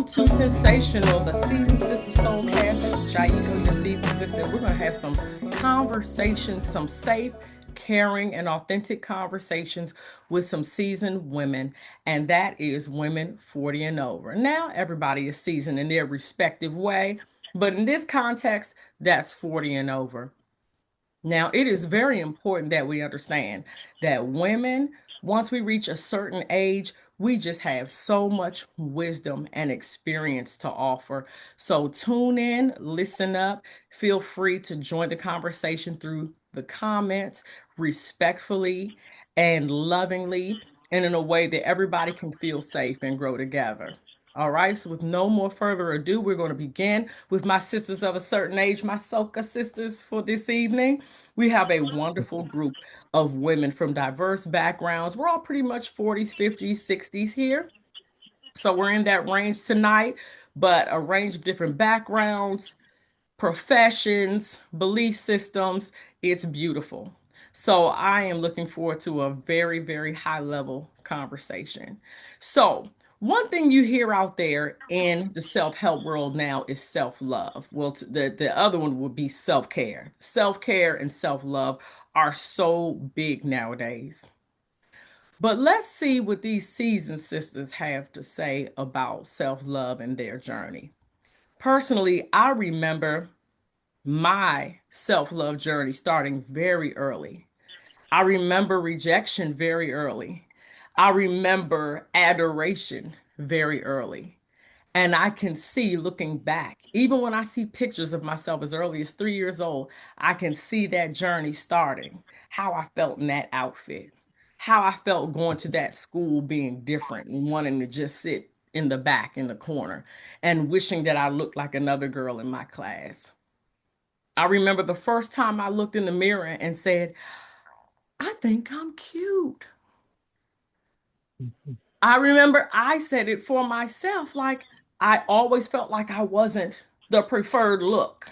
to Sensational, the Seasoned Sister Soulcast. This is Jaiko, your seasoned sister. We're going to have some conversations, some safe, caring, and authentic conversations with some seasoned women, and that is women 40 and over. Now, everybody is seasoned in their respective way, but in this context, that's 40 and over. Now, it is very important that we understand that women, once we reach a certain age, we just have so much wisdom and experience to offer. So tune in, listen up, feel free to join the conversation through the comments respectfully and lovingly, and in a way that everybody can feel safe and grow together. All right, so with no more further ado, we're going to begin with my sisters of a certain age, my Soca sisters for this evening. We have a wonderful group of women from diverse backgrounds. We're all pretty much 40s, 50s, 60s here. So we're in that range tonight, but a range of different backgrounds, professions, belief systems. It's beautiful. So I am looking forward to a very, very high level conversation. So, one thing you hear out there in the self-help world now is self-love. Well, the other one would be self-care. Self-care and self-love are so big nowadays. But let's see what these seasoned sisters have to say about self-love and their journey. Personally, I remember my self love journey starting very early. I remember rejection very early. I remember adoration very early. And I can see looking back, even when I see pictures of myself as early as 3 years old, I can see that journey starting, how I felt in that outfit, how I felt going to that school being different and wanting to just sit in the back in the corner and wishing that I looked like another girl in my class. I remember the first time I looked in the mirror and said, I think I'm cute. I remember I said it for myself. Like, I always felt like I wasn't the preferred look.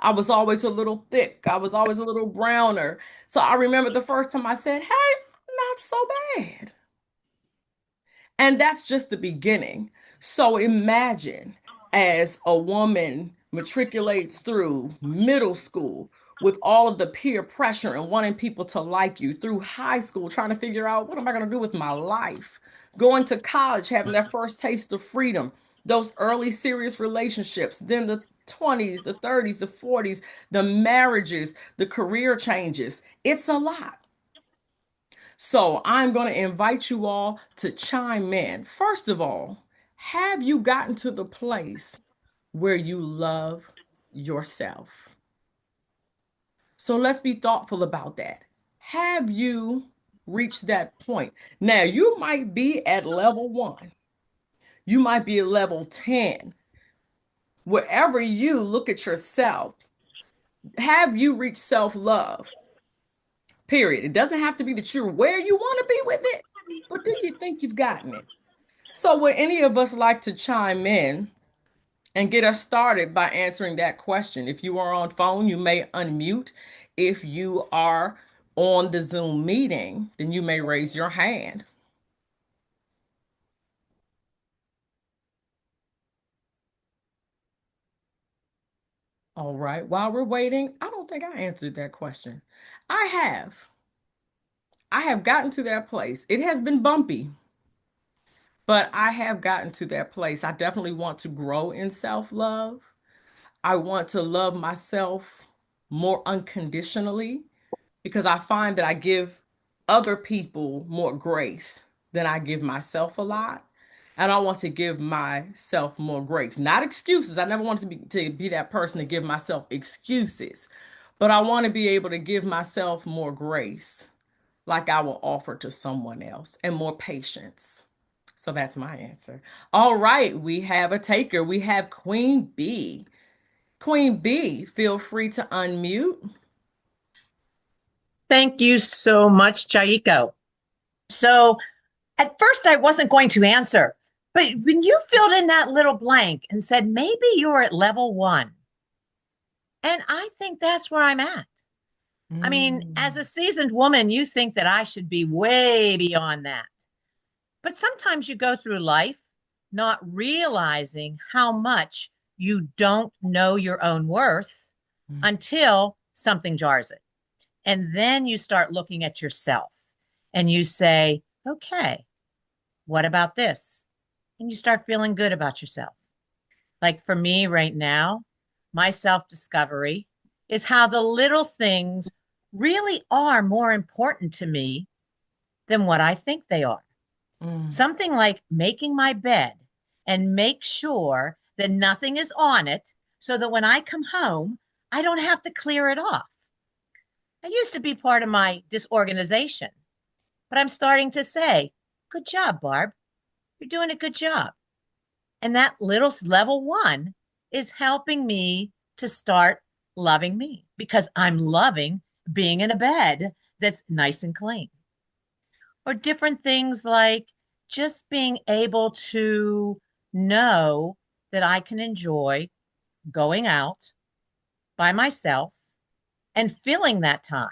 I was always a little thick. I was always a little browner. So I remember the first time I said, hey, not so bad. And that's just the beginning. So imagine as a woman matriculates through middle school with all of the peer pressure and wanting people to like you, through high school, trying to figure out what am I going to do with my life, going to college, having that first taste of freedom, those early serious relationships, then the 20s, the 30s, the 40s, the marriages, the career changes. It's a lot. So I'm going to invite you all to chime in. First of all, have you gotten to the place where you love yourself? So let's be thoughtful about that. Have you reached that point? Now, you might be at level one, you might be at level 10. Wherever you look at yourself, have you reached self love? Period. It doesn't have to be that you're where you want to be with it, but do you think you've gotten it? So, would any of us like to chime in and get us started by answering that question? If you are on phone, you may unmute. If you are on the Zoom meeting, then you may raise your hand. All right. While we're waiting, I don't think I answered that question. I have. I have gotten to that place. It has been bumpy, but I have gotten to that place. I definitely want to grow in self love. I want to love myself more unconditionally because I find that I give other people more grace than I give myself a lot. And I want to give myself more grace, not excuses. I never want to be that person to give myself excuses, but I want to be able to give myself more grace like I will offer to someone else and more patience. So that's my answer. All right, we have a taker. We have Queen B. Queen B, feel free to unmute. Thank you so much, Chaiko. So at first I wasn't going to answer, but when you filled in that little blank and said, maybe you're at level one, and I think that's where I'm at. I mean, as a Mm. seasoned woman, you think that I should be way beyond that. But sometimes you go through life not realizing how much you don't know your own worth Mm. until something jars it. And then you start looking at yourself and you say, okay, what about this? And you start feeling good about yourself. Like for me right now, my self discovery is how the little things really are more important to me than what I think they are. Mm. Something like making my bed and make sure that nothing is on it so that when I come home, I don't have to clear it off. I used to be part of my disorganization, but I'm starting to say, good job, Barb. You're doing a good job. And that little level one is helping me to start loving me because I'm loving being in a bed that's nice and clean. Or different things like just being able to know that I can enjoy going out by myself and filling that time.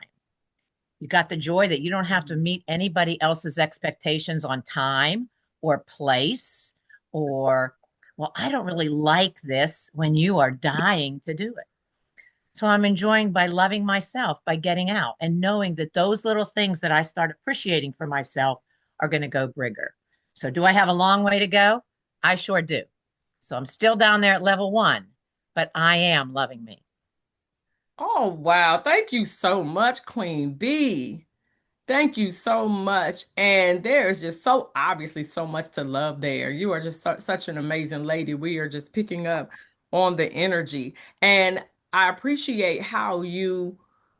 You got the joy that you don't have to meet anybody else's expectations on time or place or, well, I don't really like this when you are dying to do it. So I'm enjoying by loving myself, by getting out and knowing that those little things that I start appreciating for myself are going to go bigger. So do I have a long way to go? I sure do. So I'm still down there at level one, but I am loving me. Oh, wow. Thank you so much, Queen Bee. Thank you so much. And there is just so obviously so much to love there. You are just such an amazing lady. We are just picking up on the energy. And I appreciate how you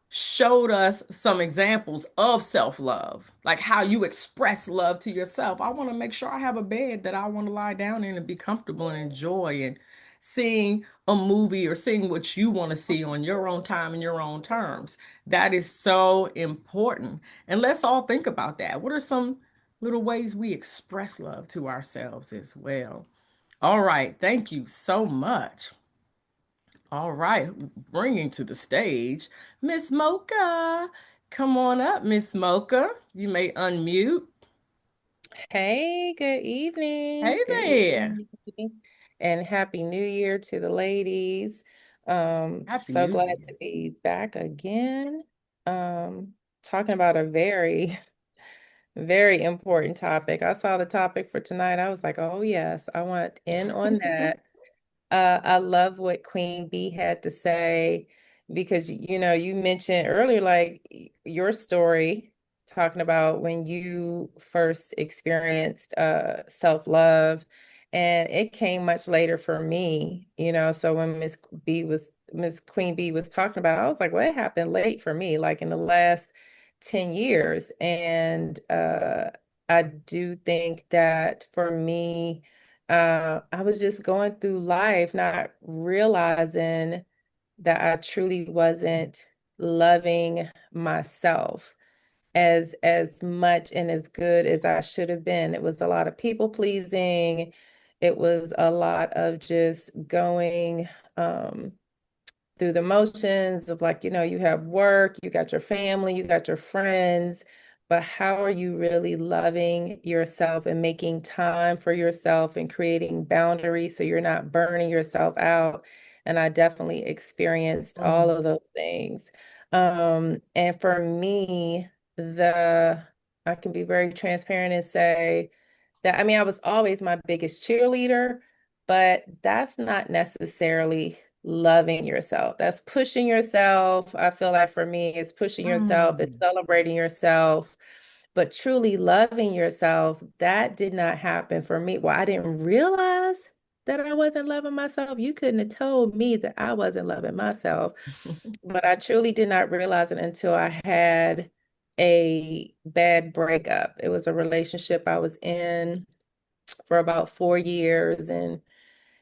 showed us some examples of self-love, like how you express love to yourself. I want to make sure I have a bed that I want to lie down in and be comfortable and enjoy, and seeing a movie or seeing what you want to see on your own time and your own terms. That is so important. And let's all think about that. What are some little ways we express love to ourselves as well? All right. Thank you so much. All right. Bringing to the stage Miss Mocha. Come on up, Miss Mocha. You may unmute. Hey, good Hey evening. Good there. evening. And happy New Year to the ladies. Happy So New glad Year. to be back again. Talking about a very, very important topic. I saw the topic for tonight. I was like, oh yes, I want in on that. I love what Queen Bee had to say because you mentioned earlier like your story talking about when you first experienced self-love, and it came much later for me, so when Miss Queen Bee was talking about it, I was like, what happened late for me, like in the last 10 years. And I do think that for me, I was just going through life, not realizing that I truly wasn't loving myself as much and as good as I should have been. It was a lot of people pleasing. It was a lot of just going through the motions of, like, you have work, you got your family, you got your friends, but how are you really loving yourself and making time for yourself and creating boundaries so you're not burning yourself out? And I definitely experienced all Mm. of those things. And for me, the I can be very transparent and say that, I mean, I was always my biggest cheerleader, but that's not necessarily loving yourself. That's pushing yourself. I feel like for me, it's pushing yourself, it's Mm. celebrating yourself, but truly loving yourself, that did not happen for me. Well, I didn't realize that I wasn't loving myself. You couldn't have told me that I wasn't loving myself, but I truly did not realize it until I had a bad breakup. It was a relationship I was in for about 4 years,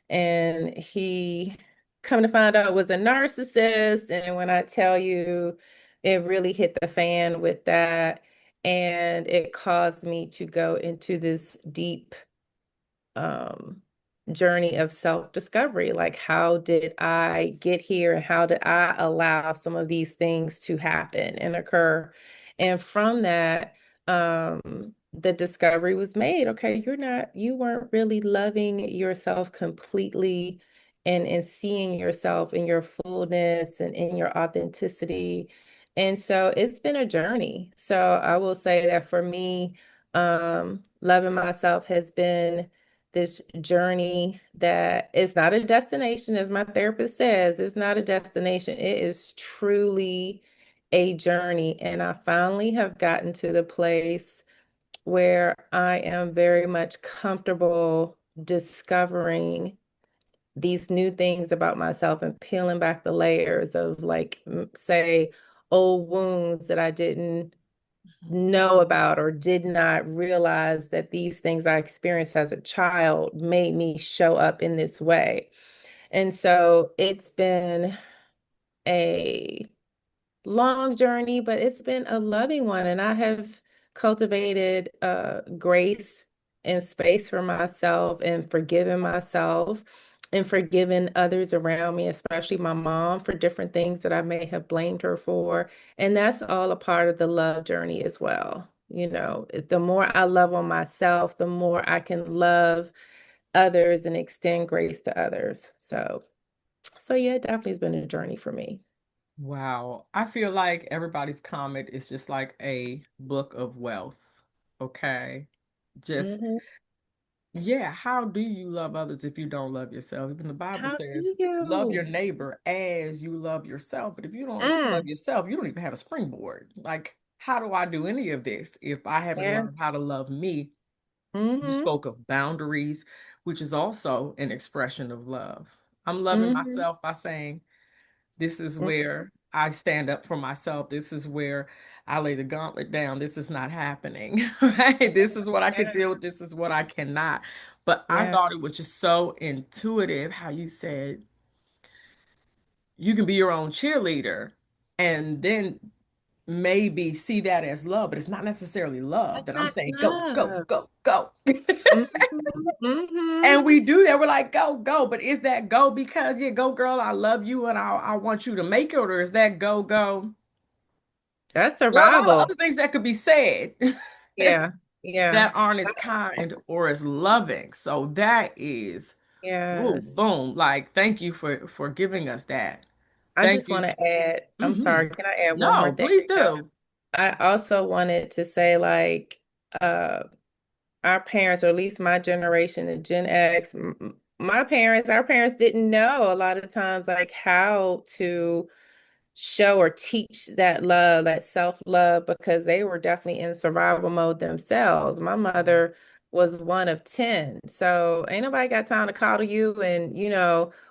and he, come to find out, was a narcissist. And when I tell you, it really hit the fan with that, and it caused me to go into this deep um journey of self-discovery. Like, how did I get here and how did I allow some of these things to happen and occur? And from that, the discovery was made. Okay, you weren't really loving yourself completely and seeing yourself in your fullness and in your authenticity. And so it's been a journey. So I will say that for me, loving myself has been this journey that is not a destination, as my therapist says, it's not a destination. It is truly a journey. And I finally have gotten to the place where I am very much comfortable discovering these new things about myself and peeling back the layers of, like, say, old wounds that I didn't know about or did not realize that these things I experienced as a child made me show up in this way. And so it's been a long journey, but it's been a loving one. And I have cultivated grace and space for myself and forgiven myself and forgiven others around me, especially my mom, for different things that I may have blamed her for. And that's all a part of the love journey as well. You know, the more I love on myself, the more I can love others and extend grace to others. So yeah, it definitely has been a journey for me. Wow. I feel like everybody's comment is just like a book of wealth. Okay. Just, Mhm. yeah, how do you love others if you don't love yourself? Even the Bible How says, do love your you? neighbor as you love yourself. But if you don't love Mm, yourself, you don't even have a springboard. Like, how do I do any of this if I haven't yeah. learned how to love me? You Mm-hmm. spoke of boundaries, which is also an expression of love. I'm loving Mm-hmm. myself by saying, this is Mm, where I stand up for myself. This is where I lay the gauntlet down. This is not happening, right? This is what I can yeah. deal with. This is what I cannot. But I Yeah. thought it was just so intuitive how you said you can be your own cheerleader and then maybe see that as love, but it's not necessarily love That's that I'm not saying go, go, love. go, go. Mm-hmm. Mm-hmm. And we do that. We're like, go, go. But is that go because, yeah, go, girl, I love you and I want you to make it? Or is that go, go? That's There are a lot of survival. other things that could be said Yeah. Yeah. that aren't as kind or as loving. So that is, ooh, Yes. boom. Like, thank you for giving us that. I Thank just you. want to add, I'm Hmm. sorry, can I add one more No, thing? please do. I also wanted to say, like, uh, our parents, or at least my generation, the Gen X, my parents, our parents didn't know a lot of times, like, how to show or teach that love, that self-love, because they were definitely in survival mode themselves. My mother was one of 10. So ain't nobody got time to call to you and,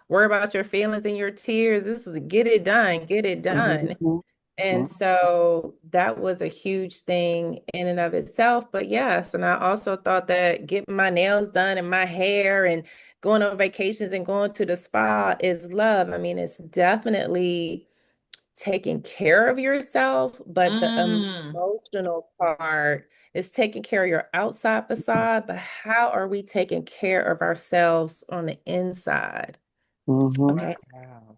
worry about your feelings and your tears. This is get it done, get it done. Mhm. And so that was a huge thing in and of itself. But yes, and I also thought that getting my nails done and my hair and going on vacations and going to the spa is love. I mean, it's definitely taking care of yourself, but the Mm. emotional part is taking care of your outside facade. But how are we taking care of ourselves on the inside? Mhm. Right. Wow.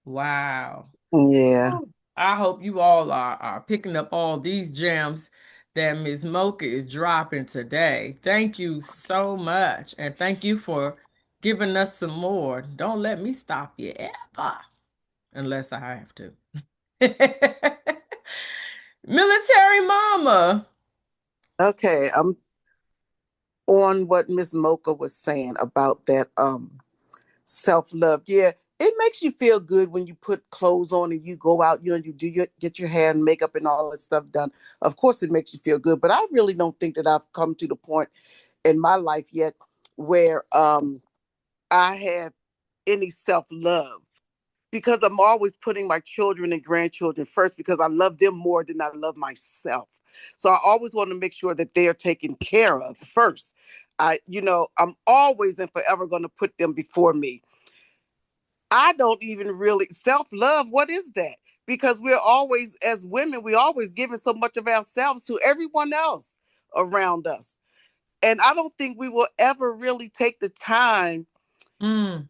Wow. Yeah. I hope you all are picking up all these gems that Ms. Mocha is dropping today. Thank you so much. And thank you for giving us some more. Don't let me stop you ever, unless I have to. Military mama. Okay. I'm on what Miss Mocha was saying about that self-love. Yeah, it makes you feel good when you put clothes on and you go out, you do get your hair and makeup and all that stuff done. Of course it makes you feel good, but I really don't think that I've come to the point in my life yet where I have any self-love, because I'm always putting my children and grandchildren first because I love them more than I love myself. So I always want to make sure that they are taken care of first. I'm always and forever going to put them before me. I don't even really self-love. What is that? Because we're always, as women, we always giving so much of ourselves to everyone else around us. And I don't think we will ever really take the time Mm,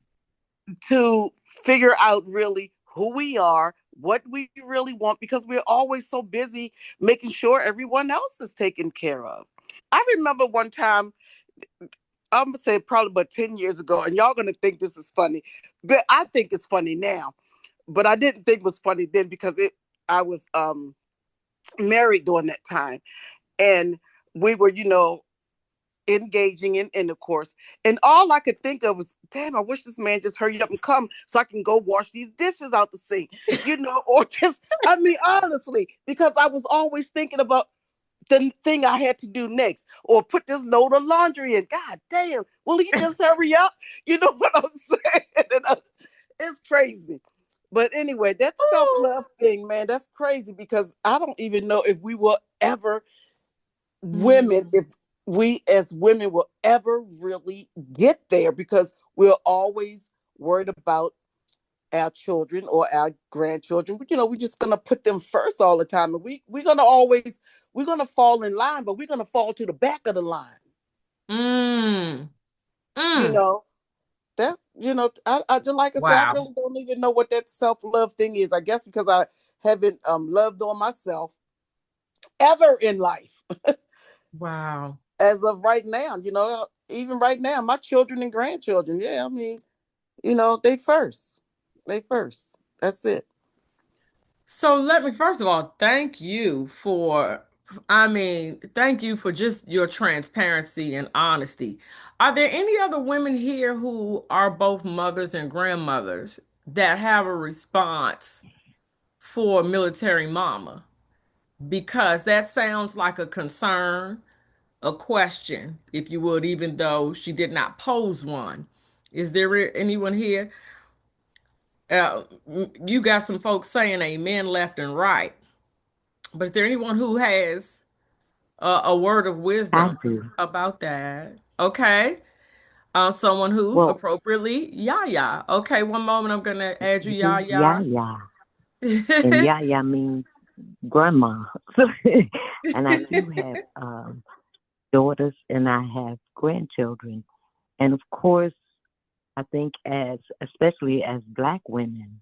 to figure out really who we are, what we really want, because we're always so busy making sure everyone else is taken care of. I remember one time, I'm gonna say probably about 10 years ago, and y'all gonna think this is funny, but I think it's funny now. But I didn't think it was funny then because I was married during that time, and we were, engaging in intercourse. And all I could think of was, damn, I wish this man just hurry up and come so I can go wash these dishes out the sink, or just, I mean, honestly, because I was always thinking about the thing I had to do next, or put this load of laundry in. God damn, will he just hurry up? You know what I'm saying? It's crazy. But anyway, that self-love thing, man, that's crazy because I don't even know if we will ever, women, if we as women will ever really get there, because we're always worried about our children or our grandchildren. We're just gonna put them first all the time, and we're gonna fall in line, but we're gonna fall to the back of the line. Mm. You Mm. know that. I just, like I said, I Wow. really don't even know what that self love thing is. I guess because I haven't loved on myself ever in life Wow. as of right now. Even right now, my children and grandchildren. Yeah, I mean, they first. They first. That's it. So let me first of all thank you for just your transparency and honesty. Are there any other women here who are both mothers and grandmothers that have a response for military mama? Because that sounds like a concern, a question, if you would, even though she did not pose one. Is there anyone here? You got some folks saying amen left and right. But is there anyone who has a word of I wisdom do. about that? Okay. Someone who Well, appropriately, Yaya. Okay, one moment. I'm gonna add you, Yaya. Yaya, and Yaya means grandma. And I do have daughters, and I have grandchildren. And of course, I think especially as Black women,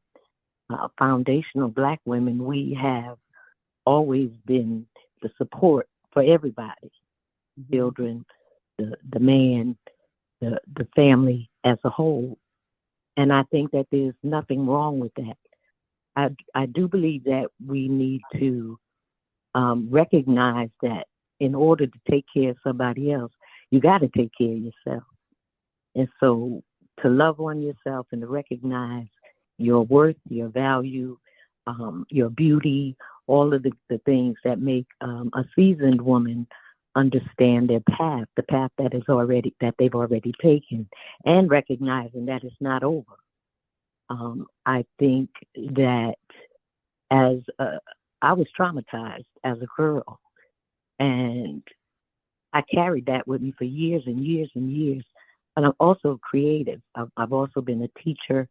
foundational Black women, we have always been the support for everybody, children, the man, the family as a whole. And I think that there's nothing wrong with that. I do believe that we need to recognize that in order to take care of somebody else, you got to take care of yourself. And so to love on yourself and to recognize your worth, your value, your beauty, all of the things that make a seasoned woman understand their path, the path that they've already taken, and recognizing that it's not over. I think that I was traumatized as a girl, and I carried that with me for years and years and years. And I'm also creative. I've also been a teacher,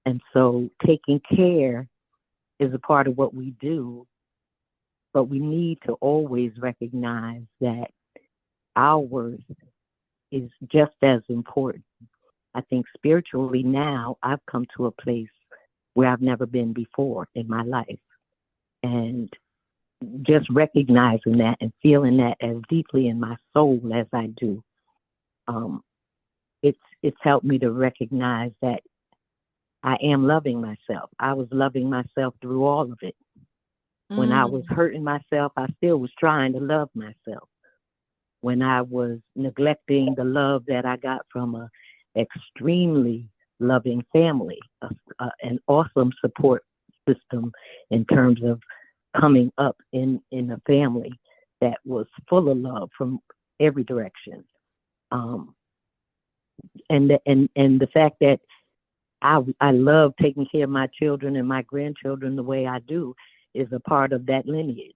and so taking care is a part of what we do. But we need to always recognize that our worth is just as important. I think spiritually now I've come to a place where I've never been before in my life. And just recognizing that and feeling that as deeply in my soul as I do, it's helped me to recognize that I am loving myself. I was loving myself through all of it. When I was hurting myself, I still was trying to love myself. When I was neglecting the love that I got from a extremely loving family, an awesome support system in terms of coming up in a family that was full of love from every direction. And the fact that I love taking care of my children and my grandchildren the way I do is a part of that lineage.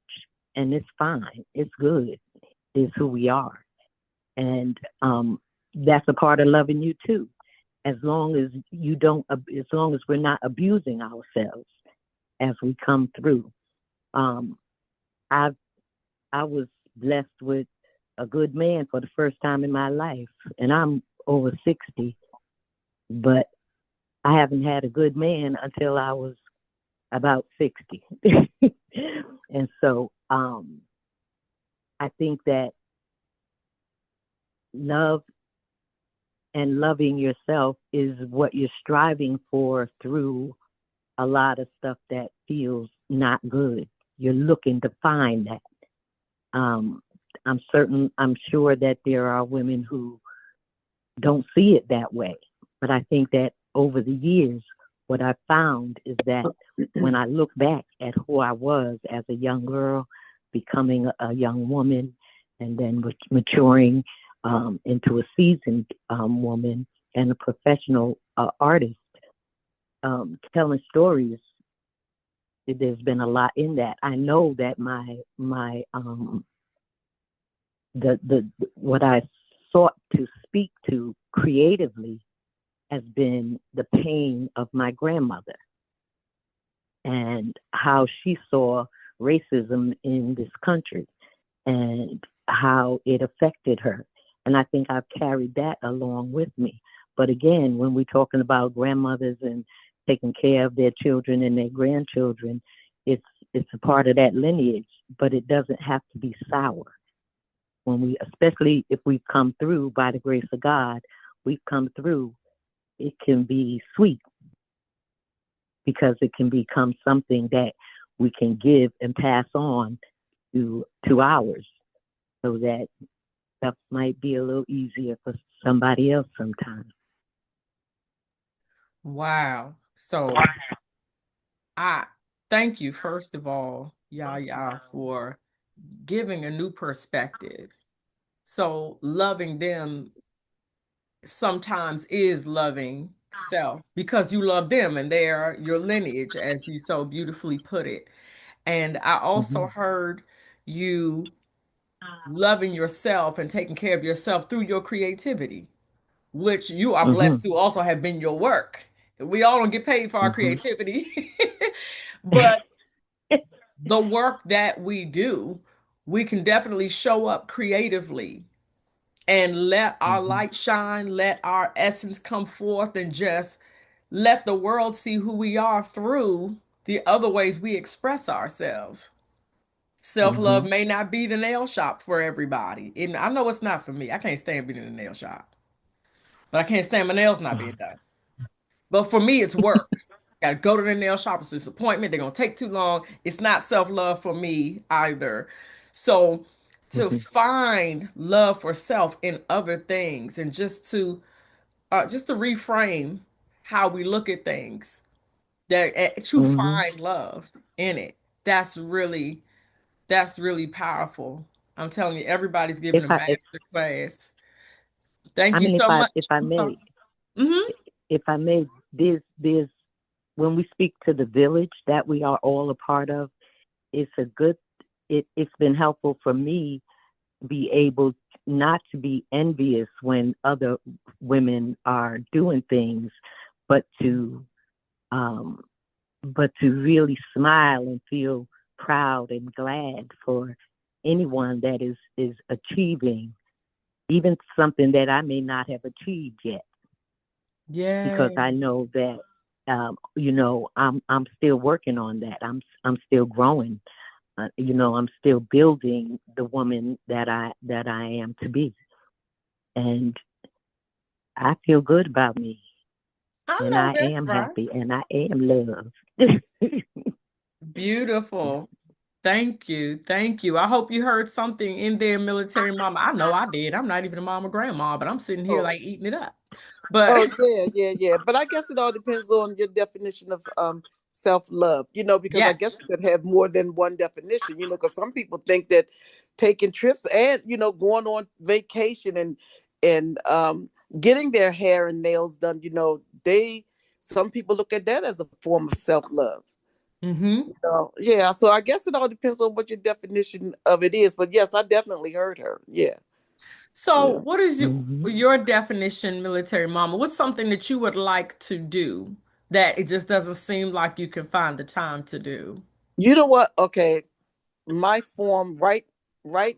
And it's fine. It's good. It's who we are. And that's a part of loving you too. As long as we're not abusing ourselves as we come through. I was blessed with a good man for the first time in my life, and I'm over 60, but I haven't had a good man until I was about 60. And so I think that love and loving yourself is what you're striving for through a lot of stuff that feels not good. You're looking to find that. I'm sure that there are women who don't see it that way. But I think that over the years, what I found is that when I look back at who I was as a young girl, becoming a young woman, and then maturing into a seasoned woman and a professional artist, telling stories, there's been a lot in that. I know that what I sought to speak to creatively has been the pain of my grandmother and how she saw racism in this country and how it affected her. And I think I've carried that along with me. But again, when we're talking about grandmothers and taking care of their children and their grandchildren, it's a part of that lineage, but it doesn't have to be sour. Especially if we've come through by the grace of God, we've come through, it can be sweet because it can become something that we can give and pass on to ours, so that stuff might be a little easier for somebody else sometimes. Wow. So I thank you, first of all, Yaya, for giving a new perspective. So loving them sometimes is loving self because you love them and they're your lineage, as you so beautifully put it. And I also heard you loving yourself and taking care of yourself through your creativity, which you are blessed to also have been your work. We all don't get paid for our creativity, but the work that we do, we can definitely show up creatively and let our light shine, let our essence come forth, and just let the world see who we are through the other ways we express ourselves. Self-love may not be the nail shop for everybody. And I know it's not for me. I can't stand being in the nail shop, but I can't stand my nails not being done. But for me, it's work. Got to go to the nail shop. It's a disappointment. They're going to take too long. It's not self-love for me either. So to find love for self in other things and just to reframe how we look at things, that to find love in it. That's really powerful. I'm telling you, everybody's giving a master class. Thank you so much. If I may, there's when we speak to the village that we are all a part of, it's been helpful for me to be able not to be envious when other women are doing things, but to really smile and feel proud and glad for anyone that is achieving even something that I may not have achieved yet. Yeah. Because I know that I'm still working on that. I'm still growing. I'm still building the woman that I am to be. And I feel good about me. I and know I that's am right. happy and I am loved. Beautiful. Thank you. Thank you. I hope you heard something in there, military mama. I know I did. I'm not even a mom or grandma, but I'm sitting here like eating it up. But yeah. But I guess it all depends on your definition of self-love, because I yes. guess it could have more than one definition, because some people think that taking trips and, going on vacation and getting their hair and nails done, some people look at that as a form of self-love. Yeah, so I guess it all depends on what your definition of it is. But yes, I definitely heard her. Yeah. So Yeah. what is your definition, military mama? What's something that you would like to do that it just doesn't seem like you can find the time to do? You know what? Okay. My form right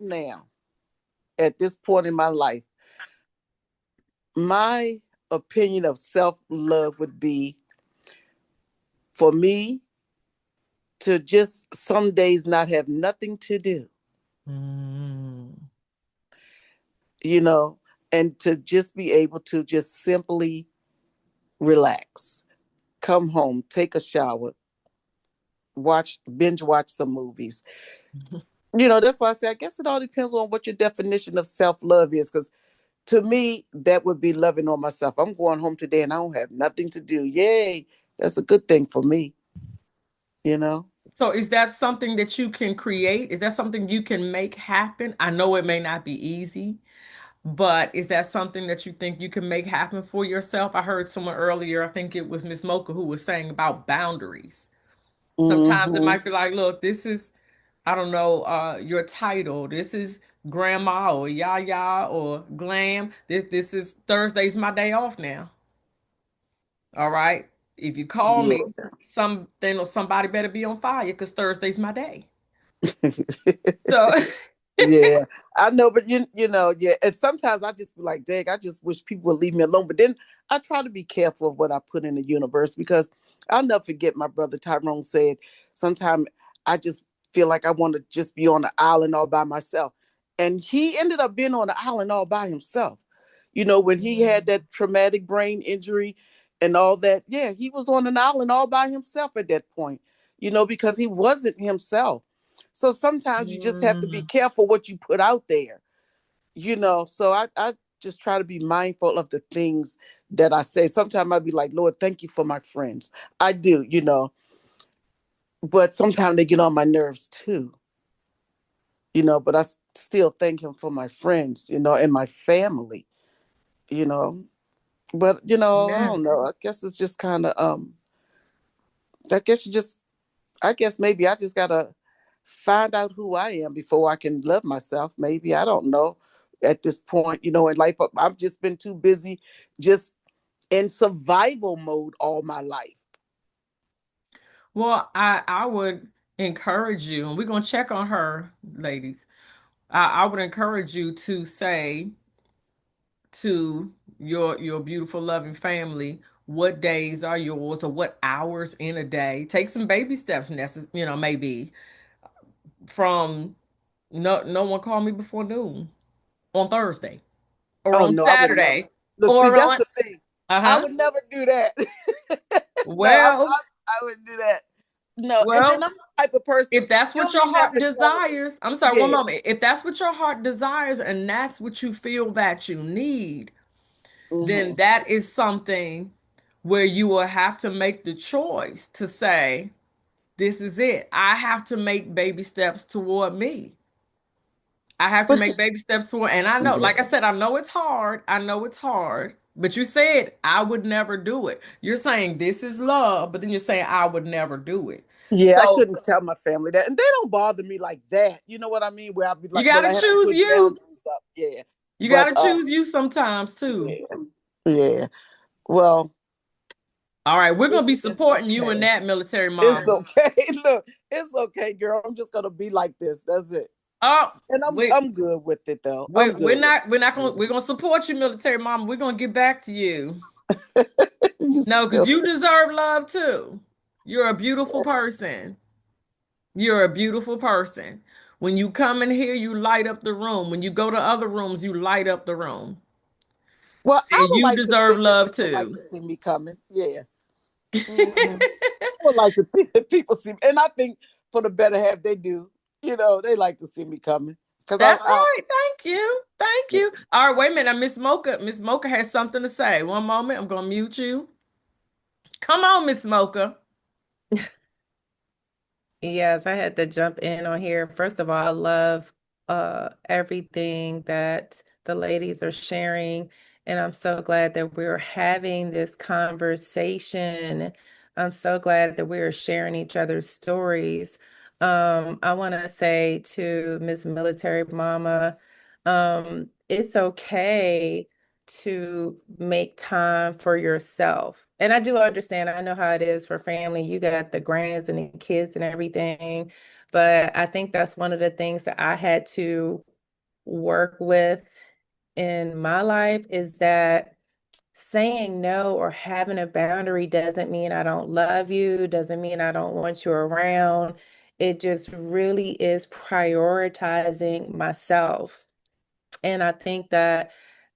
now, at this point in my life, my opinion of self-love would be for me to just some days not have nothing to do. Mm. and to just be able to just simply relax, come home, take a shower, binge watch some movies. That's why I say I guess it all depends on what your definition of self-love is, because to me, that would be loving on myself. I'm going home today and I don't have nothing to do. Yay. That's a good thing for me, you know? So is that something that you can create? Is that something you can make happen? I know it may not be easy, but is that something that you think you can make happen for yourself? I heard someone earlier, I think it was Miss Mocha, who was saying about boundaries. Sometimes it Mm-hmm. might be like, look, this is, I don't know, your title. This is grandma or yaya or glam. This is Thursday's my day off now. All right. If you call me, Yeah. something or somebody better be on fire because Thursday's my day. So Yeah, I know, but yeah. And sometimes I just be like, dang, I just wish people would leave me alone. But then I try to be careful of what I put in the universe, because I'll never forget my brother Tyrone said, sometimes I just feel like I want to just be on the island all by myself. And he ended up being on the island all by himself. When he had that traumatic brain injury and all that, yeah, he was on an island all by himself at that point, because he wasn't himself. So sometimes you just have to be mm, careful what you put out there. So I just try to be mindful of the things that I say. Sometimes I'd be like, Lord, thank you for my friends. I do. But sometimes they get on my nerves too. But I still thank him for my friends, and my family, you know. But, I yeah. don't know. I guess it's just kind of, I guess I guess maybe I just gotta find out who I am before I can love myself. Maybe I don't know at this point, in life. I've just been too busy, just in survival mode all my life. Well, I would encourage you, and we're gonna check on her, ladies. I would encourage you to say to your beautiful loving family what days are yours or what hours in a day. Take some baby steps, maybe from no one called me before noon on Thursday or Oh on no, I would never. Saturday Look, see, or that's on the thing. I uh-huh. would never do that. No, Well, I wouldn't do that. No, and then well, I'm the type of person if that's you what don't your even have heart to tell me. desires, I'm sorry, one Yeah. moment. If that's what your heart desires and that's what you feel that you need, then Hmm. that is something where you will have to make the choice to say, this is it. I have to make baby steps toward me. I have to But make baby steps toward, and I know, yeah, like I said, I know it's hard. I know it's hard. But you said I would never do it. You're saying this is love, but then you're saying I would never do it. yeah, I So couldn't tell my family that, and they don't bother me like that. You know what I mean? Where I'd be you like, but gotta I have to choose put you. boundaries up. Yeah, You but gotta choose you sometimes too. yeah, yeah. Well, All right, we're gonna be it's supporting you in okay. that, military It's mom. okay. Look, it's okay, girl. I'm just gonna be like this. That's it. Oh, And I'm we I'm good with it though. we I'm we're good with not we're not gonna we're gonna support you, military mom. We're gonna get back to you. it. You No, because silly. you deserve love too. You're a beautiful person. You're a beautiful person. When you come in here, you light up the room. When you go to other rooms, you light up the room. Well, I And would you like to deserve think that love people like too. to see me coming. Yeah. Mhm. I would like to think that people see me. And I think for the better half they do. They like to see me coming. Because That's I right. Thank you. Thank you. All right, wait a minute. Miss Mocha. Miss Mocha has something to say. One moment. I'm gonna mute you. Come on, Miss Mocha. Yes, I had to jump in on here. First of all, I love everything that the ladies are sharing, and I'm so glad that we're having this conversation. I'm so glad that we're sharing each other's stories. I want to say to Miss Military Mama, it's okay to make time for yourself. And I do understand, I know how it is for family. You got the grands and the kids and everything. But I think that's one of the things that I had to work with in my life is that saying no or having a boundary doesn't mean I don't love you, doesn't mean I don't want you around. It just really is prioritizing myself. And I think that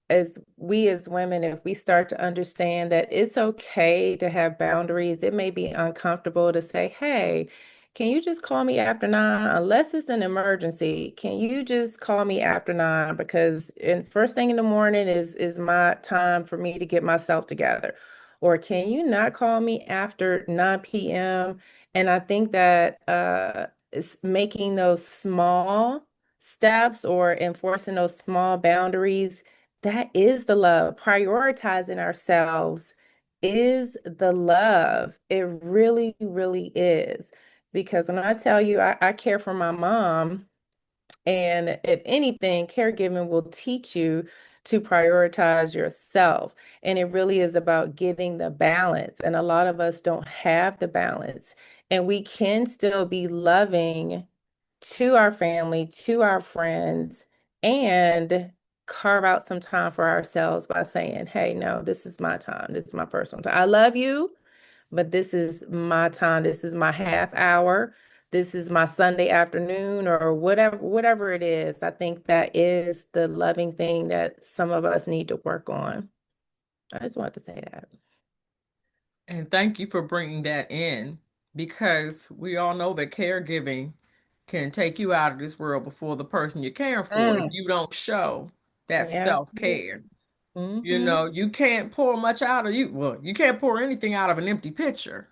as we as women, if we start to understand that it's okay to have boundaries, it may be uncomfortable to say, hey, can you just call me after 9? Unless it's an emergency, can you just call me after 9? Because first thing in the morning is my time for me to get myself together. Or can you not call me after 9 p.m.? And I think that it's making those small steps or enforcing those small boundaries, that is the love. Prioritizing ourselves is the love. It really, really is. Because when I tell you I care for my mom, and if anything, caregiving will teach you to prioritize yourself. And it really is about getting the balance. And a lot of us don't have the balance. And we can still be loving to our family, to our friends, and carve out some time for ourselves by saying, hey, no, this is my time. This is my personal time. I love you, but this is my time. This is my half hour. This is my Sunday afternoon, or whatever it is. I think that is the loving thing that some of us need to work on. I just wanted to say that. And thank you for bringing that in, because we all know that caregiving can take you out of this world before the person you're caring for if you don't show that Yeah. self-care. You Mm-hmm. know, you can't pour much out of you. Well, you can't pour anything out of an empty pitcher.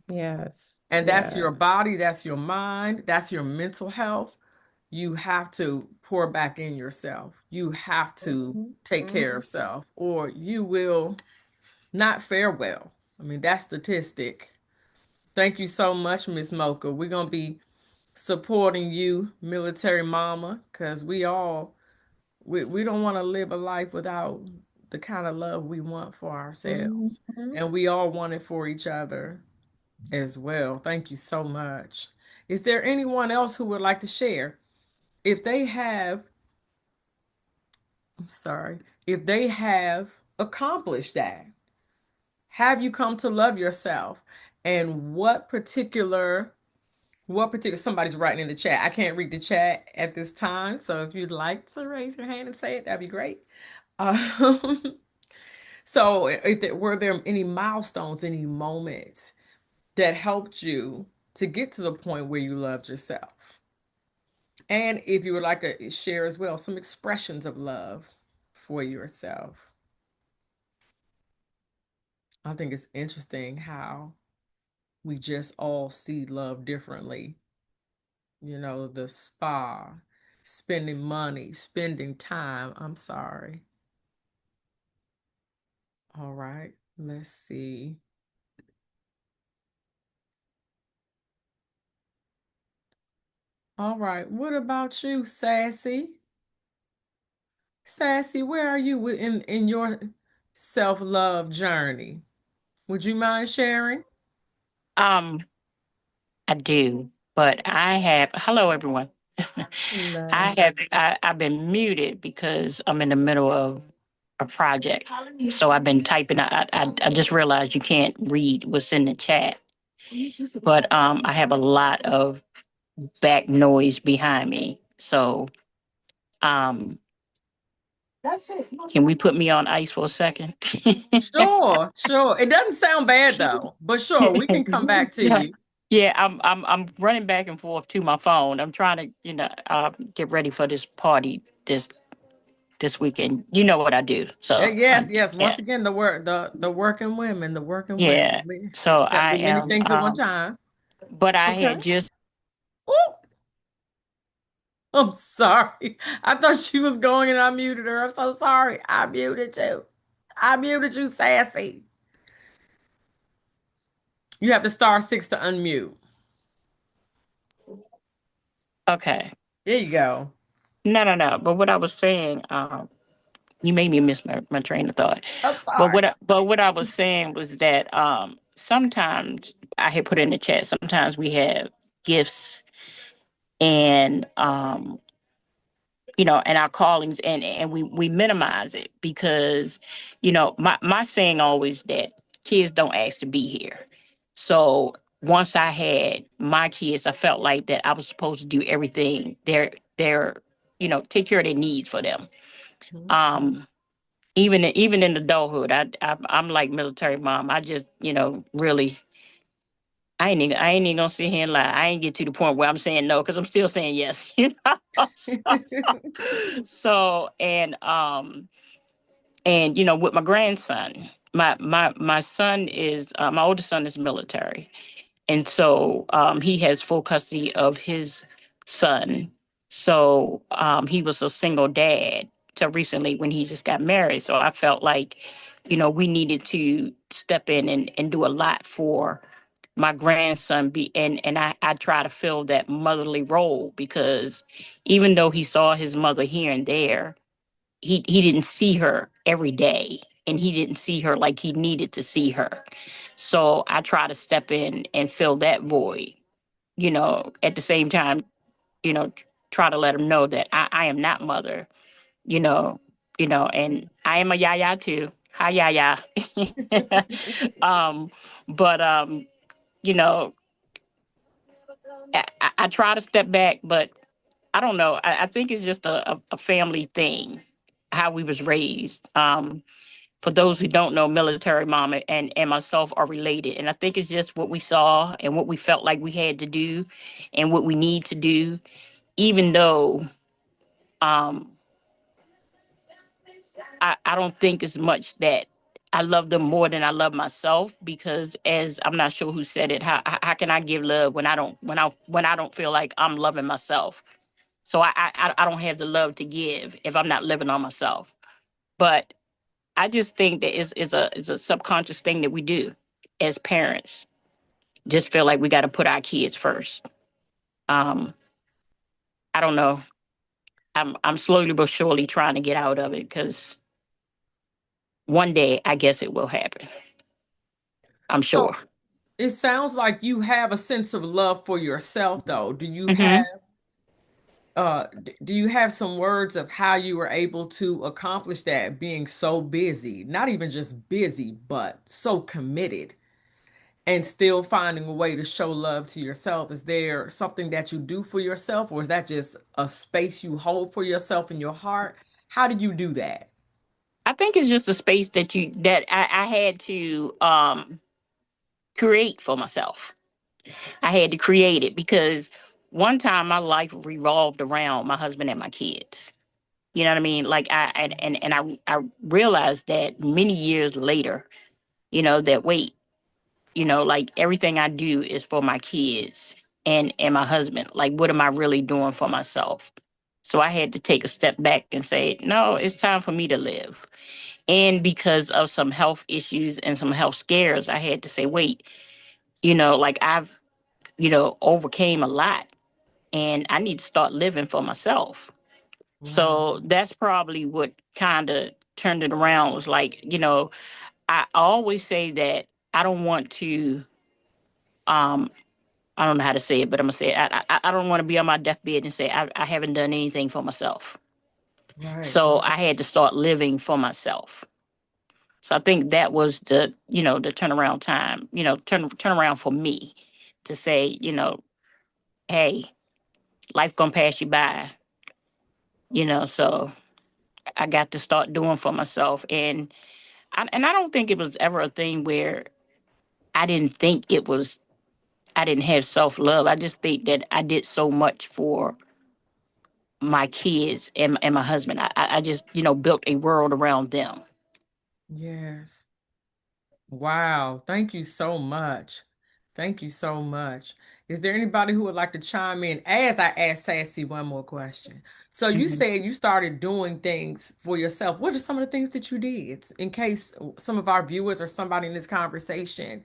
Yes. And that's Yeah. your body, that's your mind, that's your mental health. You have to pour back in yourself. You have to take care of self, or you will not fare well. I mean, that's statistic. Thank you so much, Miss Mocha. We're going to be supporting you, military mama, because we don't want to live a life without the kind of love we want for ourselves. Mhm. And we all want it for each other as well. Thank you so much. Is there anyone else who would like to share? If they have, I'm sorry, if they have accomplished that, have you come to love yourself? And somebody's writing in the chat. I can't read the chat at this time. So if you'd like to raise your hand and say it, that'd be great. Um, so were there any milestones, any moments that helped you to get to the point where you loved yourself? And if you would like to share as well, some expressions of love for yourself. I think it's interesting how we just all see love differently. You know, the spa, spending money, spending time. I'm sorry. All right, let's see. All right, what about you, Sassy? Sassy, where are you in your self-love journey? Would you mind sharing? Um, I do, but I have, hello everyone. No. I've been muted because I'm in the middle of a project. So I've been typing. I just realized you can't read what's in the chat, but I have a lot of back noise behind me. So um, can we put me on ice for a second? Sure, sure. It doesn't sound bad though, but sure, we can come back to Yeah. you. Yeah, I'm running back and forth to my phone. I'm trying to, get ready for this party this weekend. You know what I do. So Yes, yes. yeah, Once again, the working women, the working women. yeah. We So got to I do many am things at one time. but I Okay. had just Ooh, I'm sorry. I thought she was going and I muted her. I'm so sorry. I muted you. I muted you, Sassy. You have to star 6 to unmute. okay. There you go. No. But what I was saying, you made me miss my train of thought. I'm But sorry. what I was saying was that sometimes I had put in the chat, sometimes we have gifts and and our callings, and we minimize it because my saying always that kids don't ask to be here. So once I had my kids, I felt like that I was supposed to do everything, their take care of their needs for them. Mhm. um even in adulthood, I'm like military mom. I just, really, I ain't even gonna sit here and lie. I ain't get to the point where I'm saying no because I'm still saying yes. So and with my grandson, my son is my oldest son is military, and so he has full custody of his son. So he was a single dad till recently when he just got married. So I felt like, we needed to step in and do a lot for my grandson and I try to fill that motherly role because even though he saw his mother here and there, he didn't see her every day and he didn't see her like he needed to see her. So I try to step in and fill that void, at the same time, try to let him know that I am not mother, you know, and I am a yaya too. Hi yaya. um, but you know, I try to step back, but I don't know. I think it's just a family thing, how we was raised. For those who don't know, military mama and myself are related. And I think it's just what we saw and what we felt like we had to do and what we need to do, even though um, I don't think as much that I love them more than I love myself because as I'm not sure who said it, how can I give love when I don't feel like I'm loving myself? So I don't have the love to give if I'm not living on myself. But I just think that it's a subconscious thing that we do as parents. Just feel like we got to put our kids first. Um, I don't know. I'm slowly but surely trying to get out of it because one day I guess it will happen. I'm So sure. it sounds like you have a sense of love for yourself, though. Hmm. Do you have some words of how you were able to accomplish that being so busy, not even just busy, but so committed and still finding a way to show love to yourself? Is there something that you do for yourself, or is that just a space you hold for yourself in your heart? How do you do that? I think it's just a space that I had to create for myself. I had to create it because one time my life revolved around my husband and my kids. You know what I mean? Like I realized that many years later, that wait, like everything I do is for my kids and my husband. Like what am I really doing for myself? So I had to take a step back and say, no, it's time for me to live. And because of some health issues and some health scares, I had to say, wait, like I've, overcame a lot and I need to start living for myself. Wow. So that's probably what kind of turned it around was like, I always say that I don't want to, um, I don't know how to say it, but I'm gonna say it. I don't want to be on my deathbed and say I haven't done anything for myself. Right. So I had to start living for myself. So I think that was the turnaround time, turn around for me to say, hey, life gonna pass you by, so I got to start doing for myself. And I don't think it was ever a thing where I didn't think I didn't have self love. I just think that I did so much for my kids and my husband. I just, built a world around them. Yes. Wow, thank you so much. Thank you so much. Is there anybody who would like to chime in as I ask Sassy one more question? So you Mhm. said you started doing things for yourself. What are some of the things that you did? In case some of our viewers or somebody in this conversation,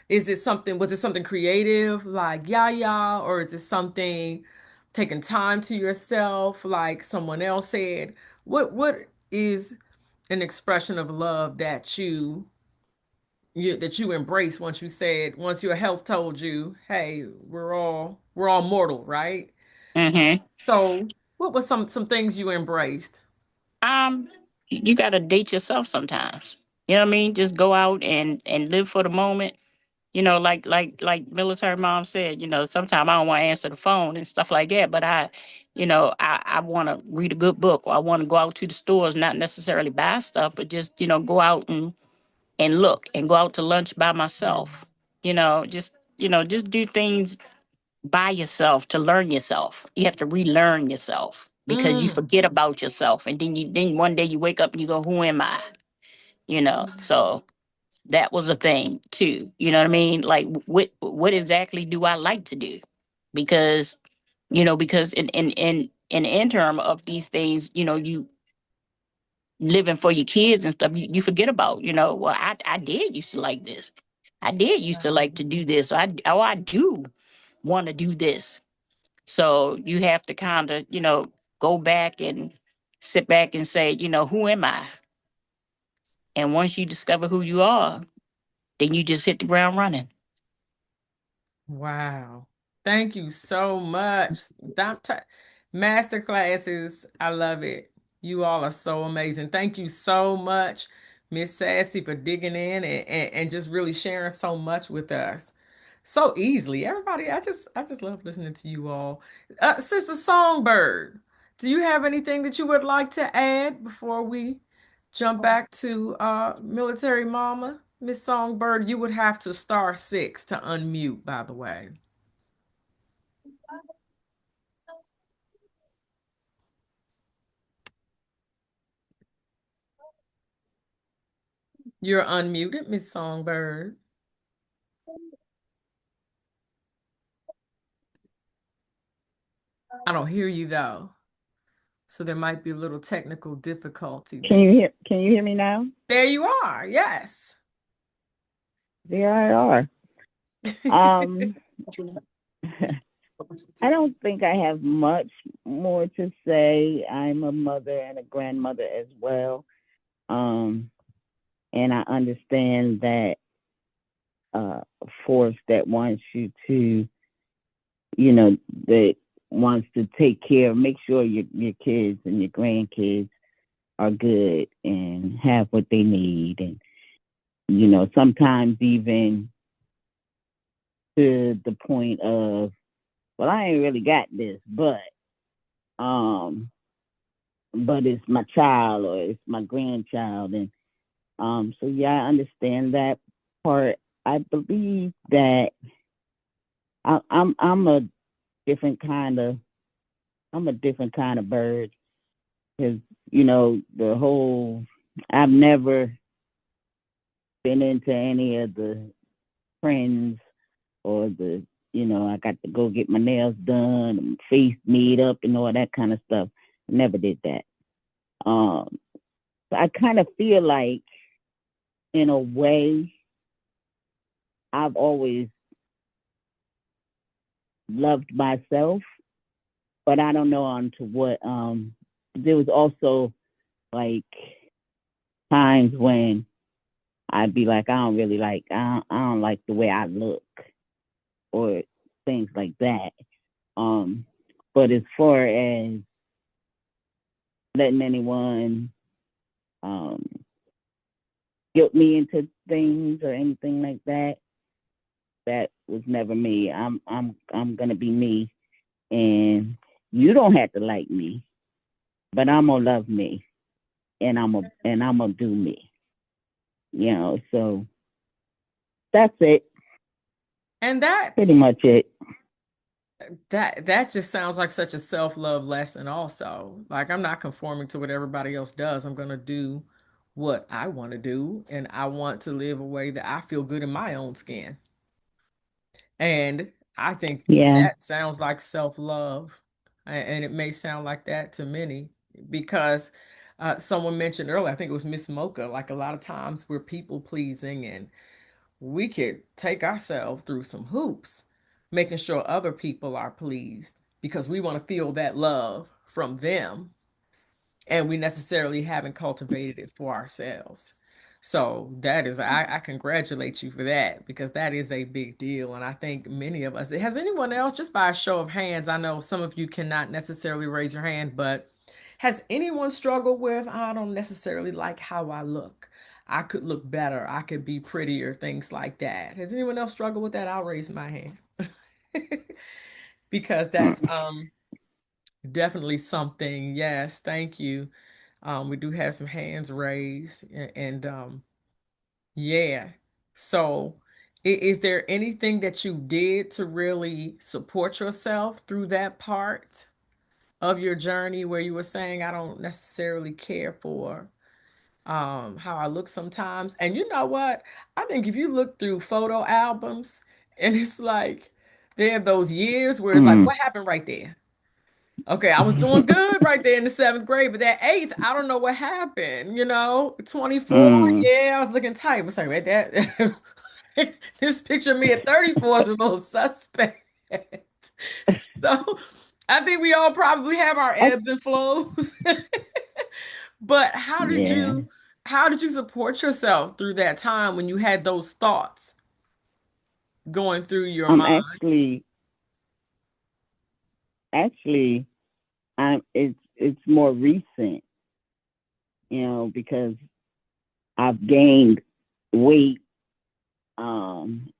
was it something creative like Yaya, or is it something taking time to yourself like someone else said? What is an expression of love that you embrace once your health told you, hey, we're all mortal, right? Mhm. So what was some things you embraced? Um, you got to date yourself sometimes. You know what I mean? Just go out and live for the moment. like military mom said, sometimes I don't want to answer the phone and stuff like that, but I want to read a good book, or I want to go out to the stores, not necessarily buy stuff, but just, go out and look and go out to lunch by myself, just do things by yourself to learn yourself. You have to relearn yourself because you forget about yourself. And then one day you wake up and you go, who am I? So that was a thing too. You know what I mean? Like what exactly do I like to do? Because, because in the interim of these things, you living for your kids and stuff, you forget about, well, I did used to like this. I did used to like to do this. I do want to do this. So you have to kind of, go back and sit back and say, who am I? And once you discover who you are, then you just hit the ground running. Wow. Thank you so much. Master classes, I love it. You all are so amazing. Thank you so much, Miss Sassy, for digging in and just really sharing so much with us. So easily. Everybody, I just love listening to you all. Sister Songbird, do you have anything that you would like to add before we jump back to Military Mama? Miss Songbird, you would have to *6 to unmute, by the way. You're unmuted, Miss Songbird. I don't hear you though. So there might be a little technical difficulty Can you hear me now? There you are. Yes. There I are. I don't think I have much more to say. I'm a mother and a grandmother as well. And I understand that force that wants you to, that wants to take care, make sure your kids and your grandkids are good and have what they need. And, sometimes even to the point of, well, I ain't really got this, but it's my child or it's my grandchild. And so yeah, I understand that part. I believe that I'm a different kind of bird, because I've never been into any of the trends or I got to go get my nails done and face made up and all that kind of stuff. I never did that. So I kind of feel like, in a way, I've always loved myself, but I don't know onto what. There was also like times when I'd be like, I don't like the way I look, or things like that. But as far as letting anyone guilt me into things or anything like that, that was never me. I'm gonna be me, and you don't have to like me, but I'm gonna love me, and I'm gonna do me. So that's it. And that Pretty much it. That just sounds like such a self-love lesson also. Like, I'm not conforming to what everybody else does. I'm going to do what I want to do, and I want to live a way that I feel good in my own skin. And I think that sounds like self-love. And it may sound like that to many, because someone mentioned earlier, I think it was Miss Mocha, like a lot of times we're people pleasing, and we could take ourselves through some hoops, making sure other people are pleased because we want to feel that love from them. And we necessarily haven't cultivated it for ourselves. So that is, I congratulate you for that, because that is a big deal. And I think many of us, has anyone else, just by a show of hands, I know some of you cannot necessarily raise your hand, but has anyone struggled with, I don't necessarily like how I look. I could look better, I could be prettier, things like that. Has anyone else struggled with that? I'll raise my hand. Because that's Mm. definitely something. Yes, thank you. We do have some hands raised, and yeah. So, is there anything that you did to really support yourself through that part of your journey where you were saying, I don't necessarily care for how I look sometimes? And you know what? I think if you look through photo albums and it's like they have those years where it's like, Mm. what happened right there? Okay, I was doing good right there in the seventh grade, but that eighth, I don't know what happened. 24, Mm. yeah, I was looking tight. It's like, right, that this picture of me at 34 is a little suspect. So I think we all probably have our I, ebbs and flows. But yeah. how did you support yourself through that time when you had those thoughts going through your I'm mind? actually, it's more recent, because I've gained weight, and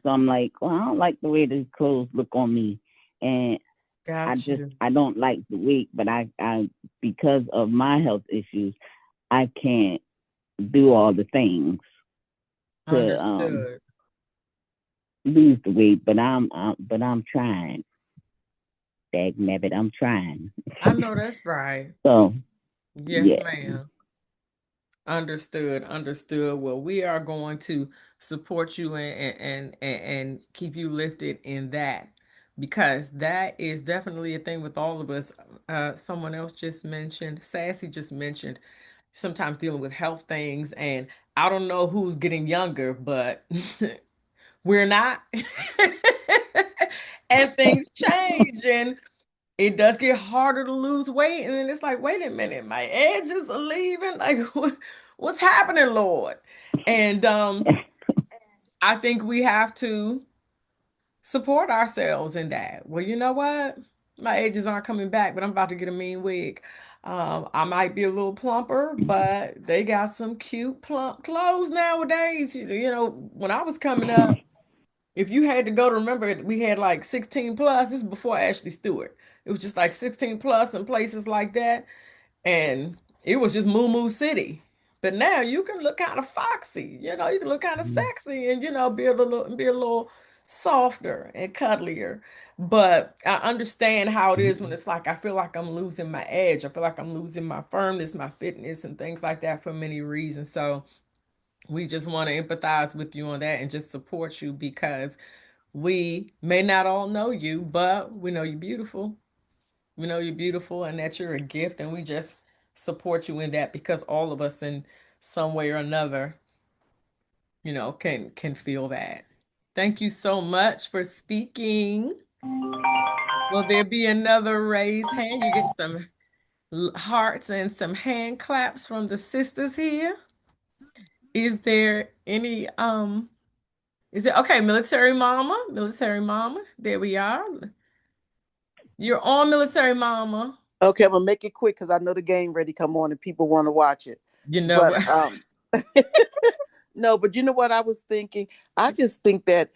so I'm like, well, I don't like the way these clothes look on me, and Got you. I don't like the weight, but I because of my health issues, I can't do all the things to Understood. lose the weight, but I'm trying. Dag nabbit, I'm trying. I know that's right. So Yes, yeah. ma'am. Understood, understood. Well, we are going to support you and keep you lifted in that because that is definitely a thing with all of us. Someone else just mentioned, Sassy just mentioned, sometimes dealing with health things, and I don't know who's getting younger, but we're not. And things change, and it does get harder to lose weight. And then it's like, wait a minute, my edges are leaving. Like, what's happening, Lord? And I think we have to support ourselves in that. Well, you know what? My edges aren't coming back, but I'm about to get a mean wig. I might be a little plumper, but they got some cute plump clothes nowadays. When I was coming up, if you had to go to remember, we had like 16 plus. This is before Ashley Stewart. It was just like 16 plus in places like that. And it was just Moo Moo City. But now you can look kind of foxy, you can look kind of sexy and, be a little softer and cuddlier. But I understand how it is when it's like, I feel like I'm losing my edge. I feel like I'm losing my firmness, my fitness, and things like that for many reasons. So we just want to empathize with you on that and just support you because we may not all know you, but we know you're beautiful. We know you're beautiful and that you're a gift, and we just support you in that because all of us in some way or another, can feel that. Thank you so much for speaking. Will there be another raised hand? You get some hearts and some hand claps from the sisters here. Is there any is it okay, military mama? Military mama. There we are. You're on, military mama. Okay, I'm gonna make it quick because I know the game ready come on and people want to watch it. You know But what? no, but you know what I was thinking? I just think that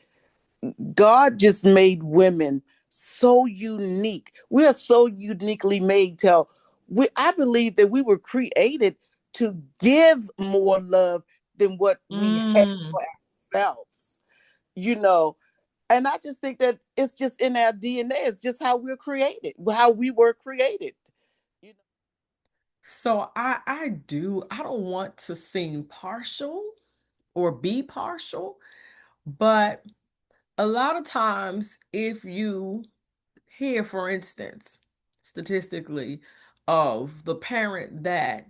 God just made women so unique. We are so uniquely made. I believe that we were created to give more love than what we have Mm. for ourselves. You know, and I just think that it's just in our DNA. It's just how we're created, how we were created. You know? So I don't want to seem partial or be partial, but a lot of times if you hear, for instance, statistically, of the parent that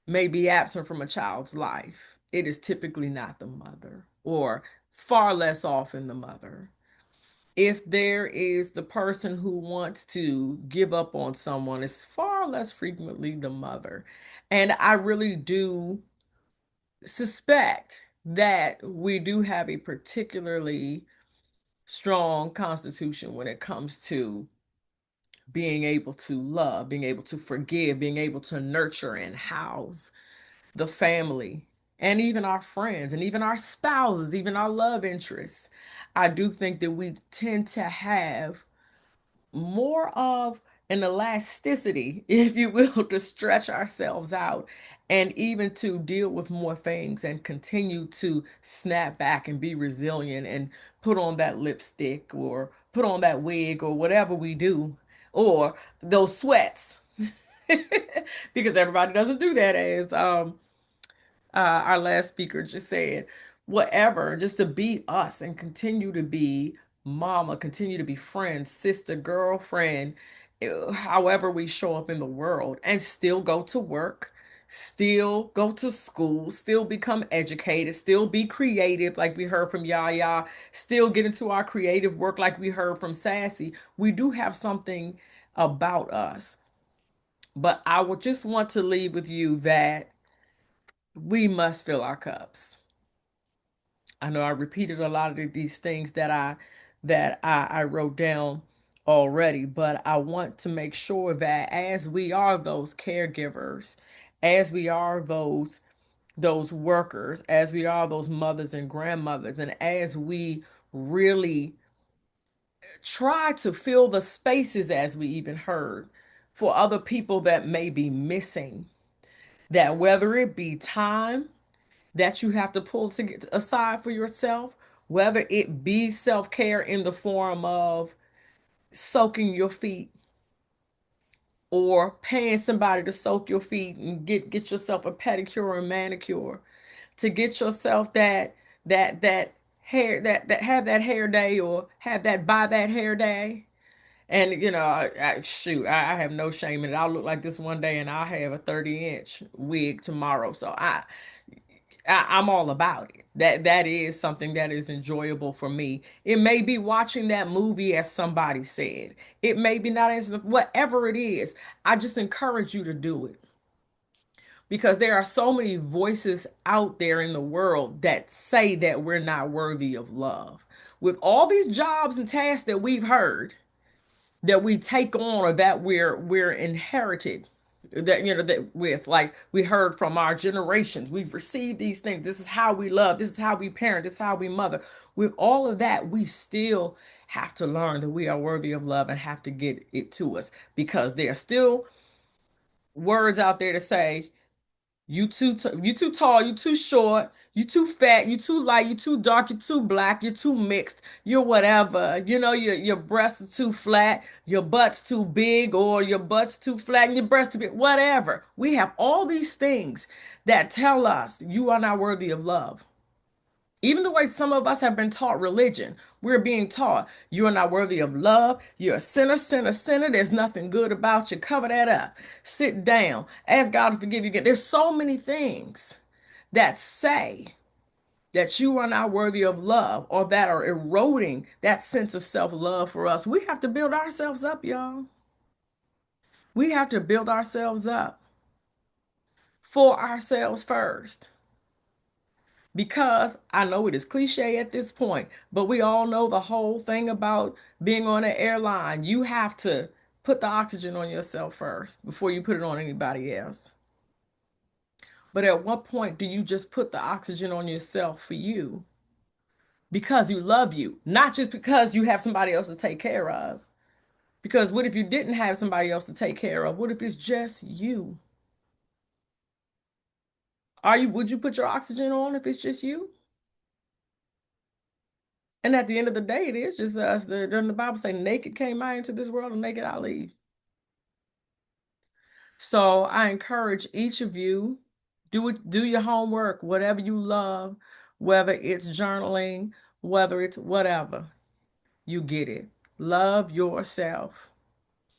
may be absent from a child's life, it is typically not the mother, or far less often the mother. If there is the person who wants to give up on someone, it's far less frequently the mother. And I really do suspect that we do have a particularly strong constitution when it comes to being able to love, being able to forgive, being able to nurture and house the family and even our friends and even our spouses, even our love interests, I do think that we tend to have more of an elasticity, if you will, to stretch ourselves out and even to deal with more things and continue to snap back and be resilient and put on that lipstick or put on that wig or whatever we do, or those sweats. Because everybody doesn't do that, as our last speaker just said. Whatever, just to be us and continue to be mama, continue to be friend, sister, girlfriend, however we show up in the world, and still go to work, still go to school, still become educated, still be creative, like we heard from Yaya, still get into our creative work, like we heard from Sassy. We do have something about us. But I would just want to leave with you that we must fill our cups. I know I repeated a lot of these things that I wrote down already, but I want to make sure that as we are those caregivers, as we are those workers, as we are those mothers and grandmothers, and as we really try to fill the spaces, as we even heard, for other people that may be missing, that whether it be time that you have to pull to get aside for yourself, whether it be self-care in the form of soaking your feet or paying somebody to soak your feet and get yourself a pedicure and manicure, to get yourself that hair that have that hair day or have that buy that hair day. And I have no shame in it. I'll look like this one day and I'll have a 30-inch wig tomorrow. So I'm all about it. That is something that is enjoyable for me. It may be watching that movie, as somebody said. It may be not as whatever it is. I just encourage you to do it, because there are so many voices out there in the world that say that we're not worthy of love. With all these jobs and tasks that we've heard that we take on, or that we're inherited, that with, like we heard from our generations, we've received these things, this is how we love, this is how we parent, this is how we mother. With all of that, we still have to learn that we are worthy of love and have to get it to us, because there are still words out there to say you you too tall, you too short, you too fat, you too light, you too dark, you too black, you're too mixed, you're whatever. Your breasts are too flat, your butt's too big, or your butt's too flat and your breasts too big, whatever. We have all these things that tell us you are not worthy of love. Even the way some of us have been taught religion, we're being taught you are not worthy of love. You're a sinner, sinner, sinner. There's nothing good about you. Cover that up. Sit down. Ask God to forgive you again. There's so many things that say that you are not worthy of love, or that are eroding that sense of self-love for us. We have to build ourselves up, y'all. We have to build ourselves up for ourselves first. Because I know it is cliche at this point, but we all know the whole thing about being on an airline. You have to put the oxygen on yourself first before you put it on anybody else. But at what point do you just put the oxygen on yourself for you? Because you love you, not just because you have somebody else to take care of. Because what if you didn't have somebody else to take care of? What if it's just you? Would you put your oxygen on if it's just you? And at the end of the day, it is just us. Doesn't the Bible say, naked came I into this world and naked I leave? So I encourage each of you, do your homework, whatever you love, whether it's journaling, whether it's whatever, you get it. Love yourself.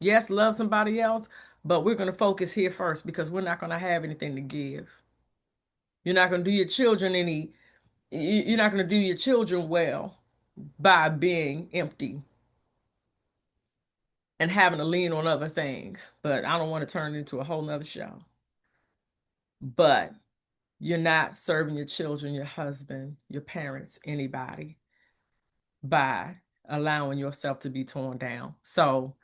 Yes, love somebody else, but we're going to focus here first, because we're not going to have anything to give. You're not going to do your children you're not going to do your children well by being empty and having to lean on other things. But I don't want to turn it into a whole nother show. But you're not serving your children, your husband, your parents, anybody, by allowing yourself to be torn down. So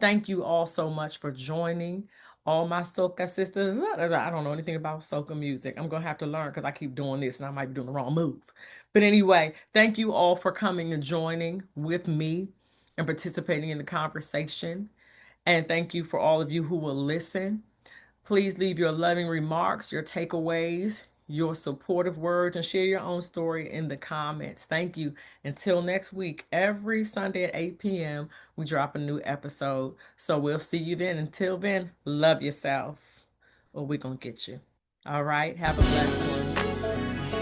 thank you all so much for joining all my soca sisters. I don't know anything about soca music. I'm gonna have to learn because I keep doing this and I might be doing the wrong move. But anyway, thank you all for coming and joining with me and participating in the conversation. And thank you for all of you who will listen. Please leave your loving remarks, your takeaways, your supportive words, and share your own story in the comments. Thank you. Until next week, every Sunday at 8 p.m., we drop a new episode. So we'll see you then. Until then, love yourself, or we're going to get you. All right. Have a blessed one.